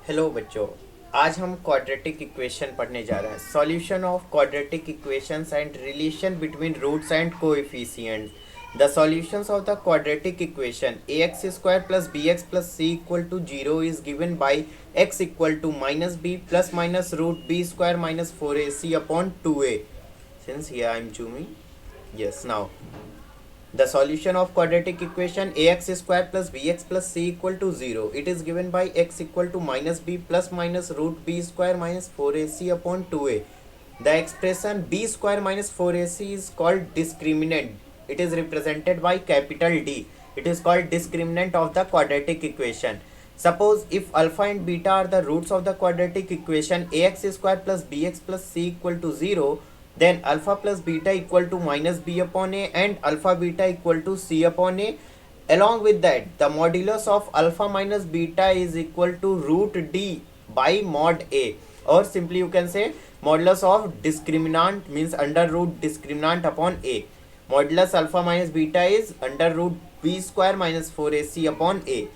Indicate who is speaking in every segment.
Speaker 1: Hello बच्चों। आज हम क्वाड्रेटिक इक्वेशन पढ़ने जा रहे हैं। Solution of quadratic equations and relation between roots and coefficients. The solutions of the quadratic equation ax square plus bx plus c equal to 0 is given by x equal to minus b plus minus root b square minus 4ac upon 2a. Since here I am zooming. Yes, now the solution of quadratic equation ax square plus bx plus c equal to 0. It is given by x equal to minus b plus minus root b square minus 4ac upon 2a. The expression b square minus 4ac is called discriminant. It is represented by capital D. It is called discriminant of the quadratic equation. Suppose if alpha and beta are the roots of the quadratic equation ax square plus bx plus c equal to 0, then alpha plus beta equal to minus b upon a and alpha beta equal to c upon a. Along with that, the modulus of alpha minus beta is equal to root d by mod a, or simply you can say modulus of discriminant means under root discriminant upon a. Modulus alpha minus beta is under root b square minus 4ac upon a.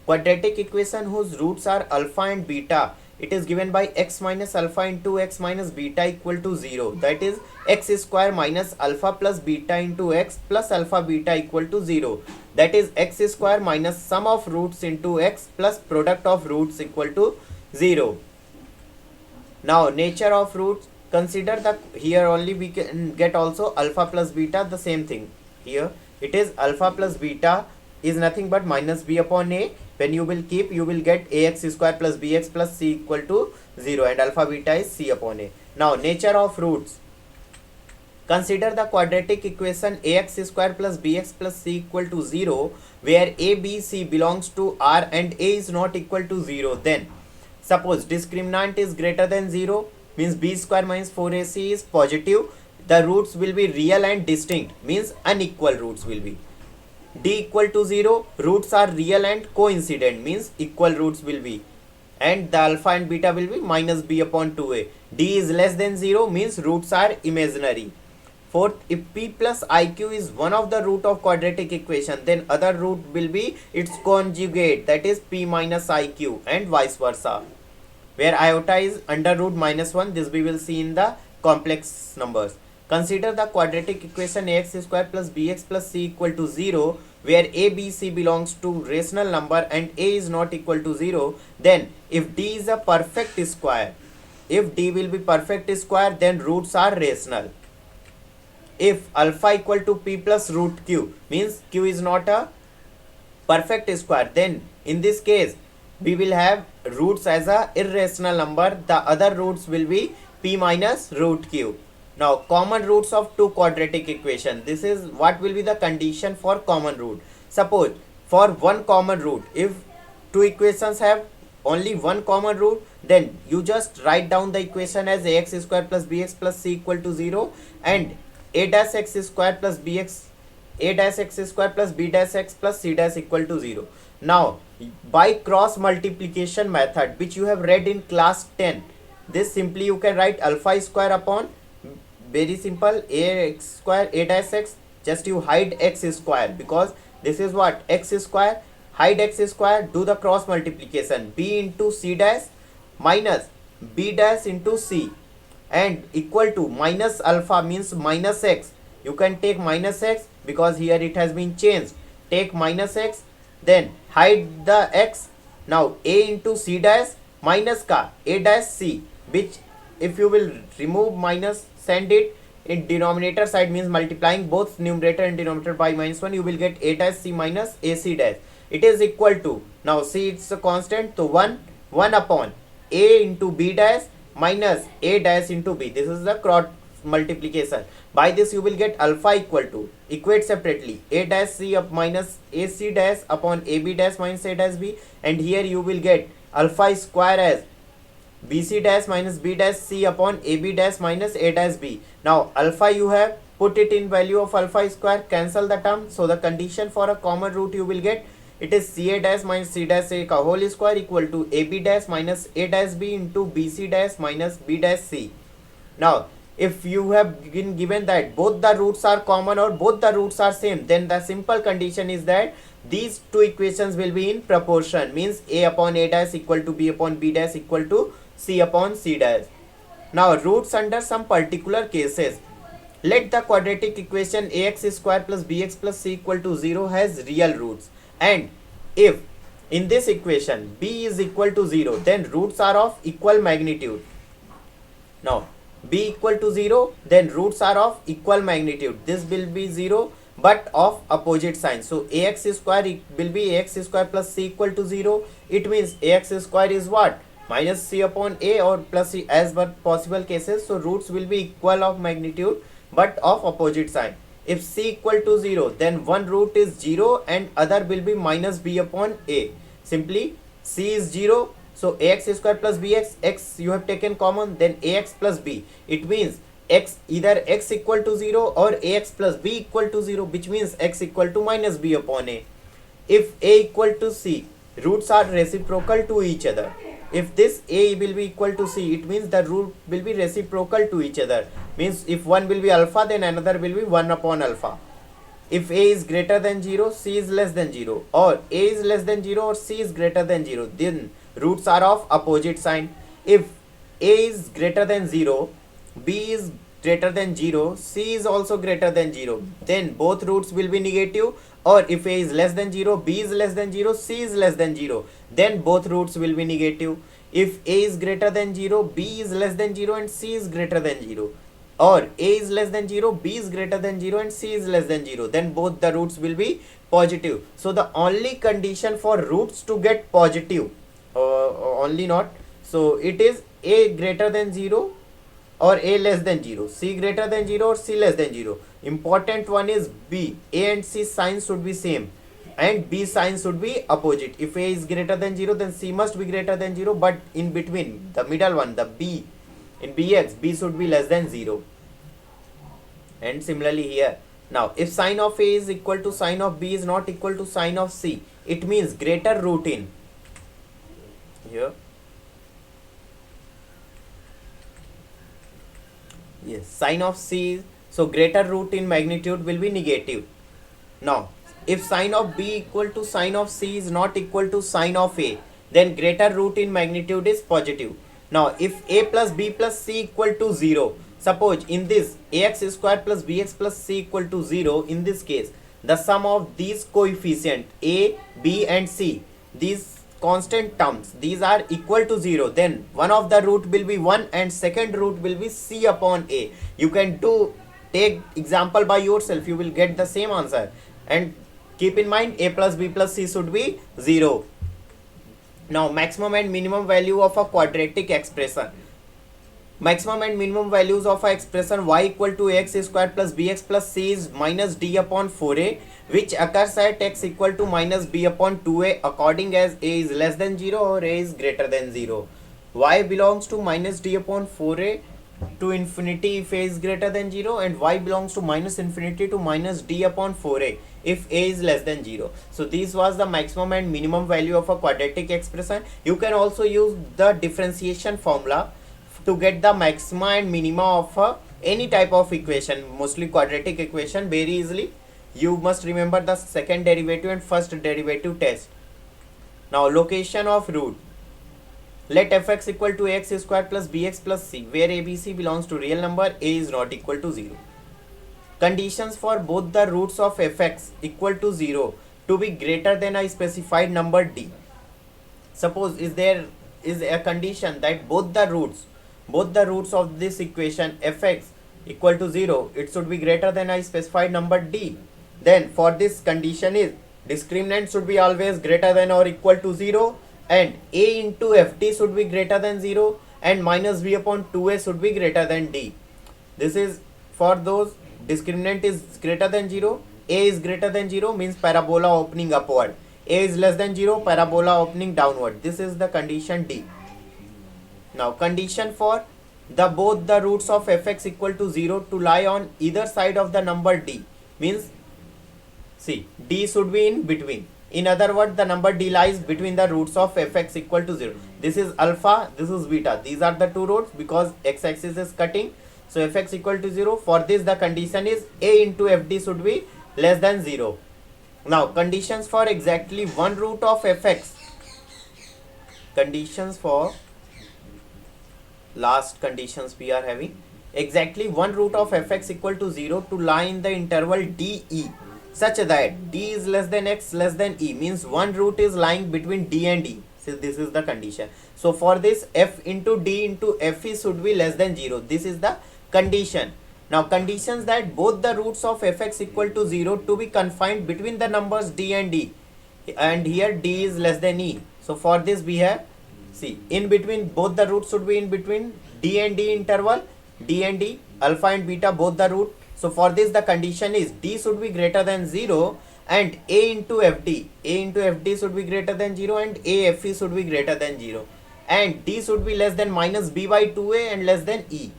Speaker 1: Quadratic equation whose roots are alpha and beta, it is given by x minus alpha into x minus beta equal to 0. That is x square minus alpha plus beta into x plus alpha beta equal to 0. That is x square minus sum of roots into x plus product of roots equal to 0. Now nature of roots, consider the here only we can get also alpha plus beta, the same thing. Here it is alpha plus beta is nothing but minus b upon a. When you will keep, you will get ax square plus bx plus c equal to 0 and alpha beta is c upon a. Now nature of roots, consider the quadratic equation ax square plus bx plus c equal to 0 where a, b, c belongs to R and a is not equal to 0. Then suppose discriminant is greater than 0 means b square minus 4ac is positive. The roots will be real and distinct means unequal roots will be. D equal to 0, roots are real and coincident means equal roots will be, and the alpha and beta will be minus b upon 2a. D is less than 0 means roots are imaginary. Fourth, if p plus iq is one of the root of quadratic equation, then other root will be its conjugate, that is p minus iq, and vice versa, where iota is under root minus 1. This we will see in the complex numbers. Consider the quadratic equation ax square plus bx plus c equal to 0 where a, b, c belongs to rational number and a is not equal to 0. Then if d is a perfect square, if d will be perfect square, then roots are rational. If alpha equal to p plus root q means q is not a perfect square, then in this case we will have roots as a irrational number. The other roots will be p minus root q. Now common roots of two quadratic equation. This is what will be the condition for common root. Suppose for one common root, if two equations have only one common root, then you just write down the equation as ax square plus bx plus c equal to 0 and a dash x square plus bx, a dash x square plus b dash x plus c dash equal to 0. Now by cross multiplication method which you have read in class 10, this simply you can write alpha square upon, very simple, ax square a dash x, just you hide x square because this is what x square, hide x square, do the cross multiplication, b into c dash minus b dash into c and equal to minus alpha means minus x. You can take minus x because here it has been changed, take minus x, then hide the x. Now a into c dash minus ka a dash c, which if you will remove minus, send it in denominator side means multiplying both numerator and denominator by minus 1, you will get a dash c minus ac dash. It is equal to, now c it's a constant, so 1 upon a into b dash minus a dash into b. This is the cross multiplication. By this you will get alpha equal to, equate separately, a dash c up minus ac dash upon ab dash minus a dash b, and here you will get alpha square as bc dash minus b dash c upon ab dash minus a dash b. Now alpha you have put it in value of alpha square, cancel the term. So the condition for a common root you will get, it is ca dash minus c dash a ka whole square equal to ab dash minus a dash b into bc dash minus b dash c. Now if you have been given that both the roots are common or both the roots are same, then the simple condition is that these two equations will be in proportion, means a upon a dash equal to b upon b dash equal to c upon c dash. Now roots under some particular cases. Let the quadratic equation ax square plus bx plus c equal to 0 has real roots, and if in this equation b is equal to 0, then roots are of equal magnitude. Now b equal to 0, then roots are of equal magnitude. This will be 0 but of opposite sign. So ax square will be ax square plus c equal to 0. It means ax square is what? Minus c upon a or plus c, as per possible cases. So roots will be equal of magnitude but of opposite sign. If c equal to 0, then one root is 0 and other will be minus b upon a. Simply c is 0, so ax square plus bx, x you have taken common, then ax plus b. It means x, either x equal to 0 or ax plus b equal to 0, which means x equal to minus b upon a. If a equal to c, roots are reciprocal to each other. If this a will be equal to c, it means the root will be reciprocal to each other. Means if one will be alpha, then another will be 1 upon alpha. If a is greater than 0, c is less than 0, or a is less than 0 or c is greater than 0, then roots are of opposite sign. If a is greater than 0, b is greater than 0, c is also greater than 0, then both roots will be negative. Or if a is less than 0, b is less than 0, c is less than 0, then both roots will be negative. If a is greater than 0, b is less than 0 and c is greater than 0, or a is less than 0, b is greater than 0 and c is less than 0, then both the roots will be positive. So the only condition for roots to get positive, only not, so it is a greater than 0 or a less than 0, c greater than 0 or c less than 0. Important one is b, a and c signs should be same and b signs should be opposite. If a is greater than 0, then c must be greater than 0, but in between, the middle one, the b, in bx, b should be less than 0. And similarly here. Now if sine of a is equal to sine of b is not equal to sine of c, it means greater root in here. Yes, sine of c, so greater root in magnitude will be negative. Now if sine of b equal to sine of c is not equal to sine of a, then greater root in magnitude is positive. Now if a plus b plus c equal to 0, suppose in this ax square plus bx plus c equal to 0, in this case the sum of these coefficient a, b and c, these constant terms, these are equal to 0, then one of the root will be 1 and second root will be c upon a. You can take example by yourself, you will get the same answer. And keep in mind a plus b plus c should be 0. Now maximum and minimum value of a quadratic expression. Maximum and minimum values of a expression y equal to x square plus bx plus c is minus d upon 4a, which occurs at x equal to minus b upon 2a according as a is less than 0 or a is greater than 0. Y belongs to minus d upon 4a to infinity if a is greater than 0, and y belongs to minus infinity to minus d upon 4a if a is less than 0. So this was the maximum and minimum value of a quadratic expression. You can also use the differentiation formula to get the maxima and minima of any type of equation, mostly quadratic equation, very easily. You must remember the second derivative and first derivative test. Now location of root. Let fx equal to x square plus bx plus c, where abc belongs to real number, a is not equal to 0. Conditions for both the roots of fx equal to 0 to be greater than a specified number d. Suppose there is a condition that both the roots of this equation fx equal to 0, it should be greater than a specified number d. Then for this condition is discriminant should be always greater than or equal to 0, and a into ft should be greater than 0, and minus b upon 2a should be greater than d. This is for those discriminant is greater than 0, a is greater than 0 means parabola opening upward, a is less than 0, parabola opening downward. This is the condition d. Now condition for both the roots of fx equal to 0 to lie on either side of the number d, means see d should be in between. In other words, the number d lies between the roots of fx equal to 0. This is alpha, this is beta. These are the two roots because x-axis is cutting. So fx equal to 0. For this the condition is a into fd should be less than 0. Now conditions for exactly one root of fx. Conditions for last conditions we are having. Exactly one root of fx equal to 0 to lie in the interval DE such that d is less than x less than e, means one root is lying between d and e. So this is the condition. So for this, f into d into fe should be less than 0. This is the condition. Now conditions that both the roots of fx equal to 0 to be confined between the numbers d and e, and here d is less than e. So for this we have, see, in between, both the roots should be in between d and d interval, d and d, alpha and beta, both the root. So for this the condition is d should be greater than 0 and a into fd should be greater than 0 and a fe should be greater than 0, and d should be less than minus b by 2a and less than e.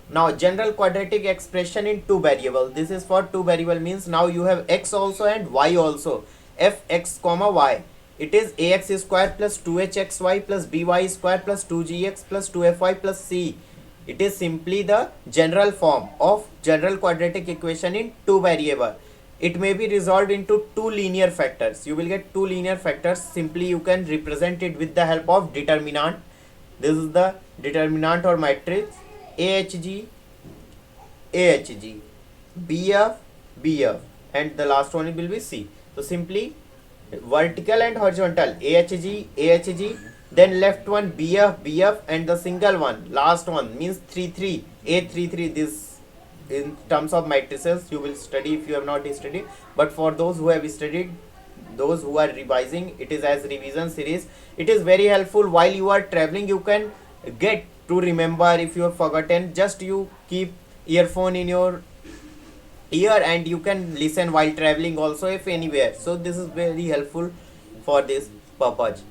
Speaker 1: Now general quadratic expression in two variable. This is for two variable, means now you have x also and y also. Fx comma y. It is ax square plus 2hxy plus by square plus 2gx plus 2fy plus c. It is simply the general form of general quadratic equation in two variable. It may be resolved into two linear factors. You will get two linear factors. Simply you can represent it with the help of determinant. This is the determinant or matrix. AHG, AHG, BF, BF, and the last one will be C. So simply vertical and horizontal, AHG, AHG, then left one BF, BF, and the single one, last one means 3, 3, A3, 3. This in terms of matrices you will study if you have not studied, but for those who have studied, those who are revising, it is as revision series. It is very helpful while you are traveling. You can get to remember. If you have forgotten, just you keep earphone in your ear and you can listen while traveling also if anywhere. So this is very helpful for this purpose.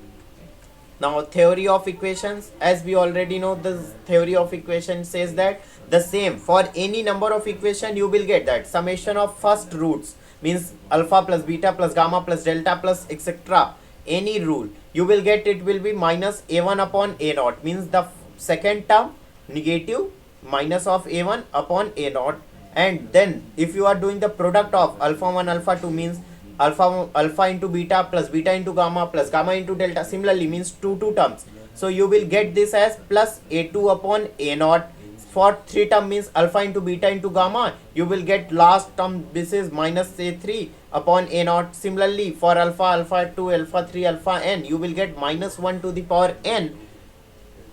Speaker 1: Now theory of equations, as we already know, the theory of equation says that the same for any number of equation you will get that summation of first roots, means alpha plus beta plus gamma plus delta plus etc. Any rule you will get, it will be minus a1 upon a0, means the second term negative minus of a1 upon a0. And then if you are doing the product of alpha 1 alpha 2, means alpha into beta plus beta into gamma plus gamma into delta, similarly means two terms. So you will get this as plus a2 upon a0. For three term means alpha into beta into gamma, you will get last term, this is minus a3 upon a0. Similarly for alpha, alpha 2, alpha 3, alpha n, you will get minus 1 to the power n,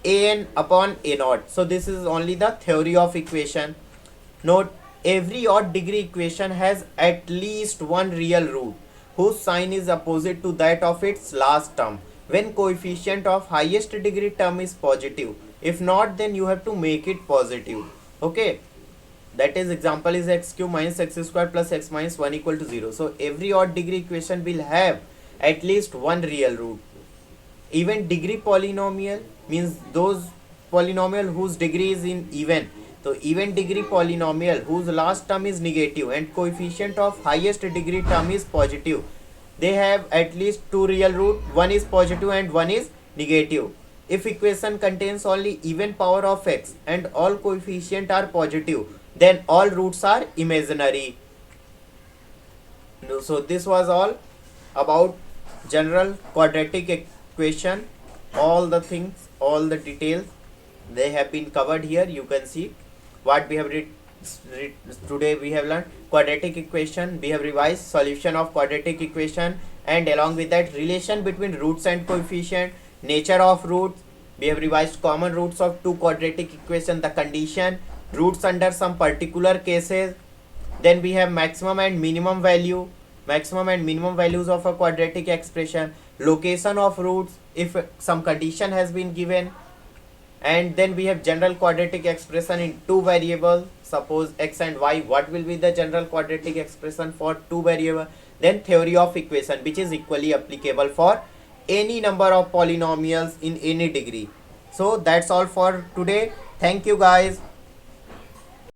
Speaker 1: an upon a0. So this is only the theory of equation. Note, every odd degree equation has at least one real root whose sign is opposite to that of its last term when coefficient of highest degree term is positive. If not, then you have to make it positive. Okay, that is, example is x cube minus x square plus x minus 1 equal to 0. So every odd degree equation will have at least one real root. Even degree polynomial means those polynomial whose degree is in even. So even degree polynomial whose last term is negative and coefficient of highest degree term is positive, they have at least two real root, one is positive and one is negative. If equation contains only even power of x and all coefficient are positive, then all roots are imaginary. So this was all about general quadratic equation. All the things, all the details, they have been covered here. You can see what we have today. We have learned quadratic equation, we have revised solution of quadratic equation, and along with that relation between roots and coefficient, nature of roots. We have revised common roots of two quadratic equation, the condition, roots under some particular cases. Then we have maximum and minimum value, maximum and minimum values of a quadratic expression, location of roots if some condition has been given. And then we have general quadratic expression in two variables, suppose x and y, what will be the general quadratic expression for two variables. Then theory of equation, which is equally applicable for any number of polynomials in any degree. So that's all for today. Thank you guys.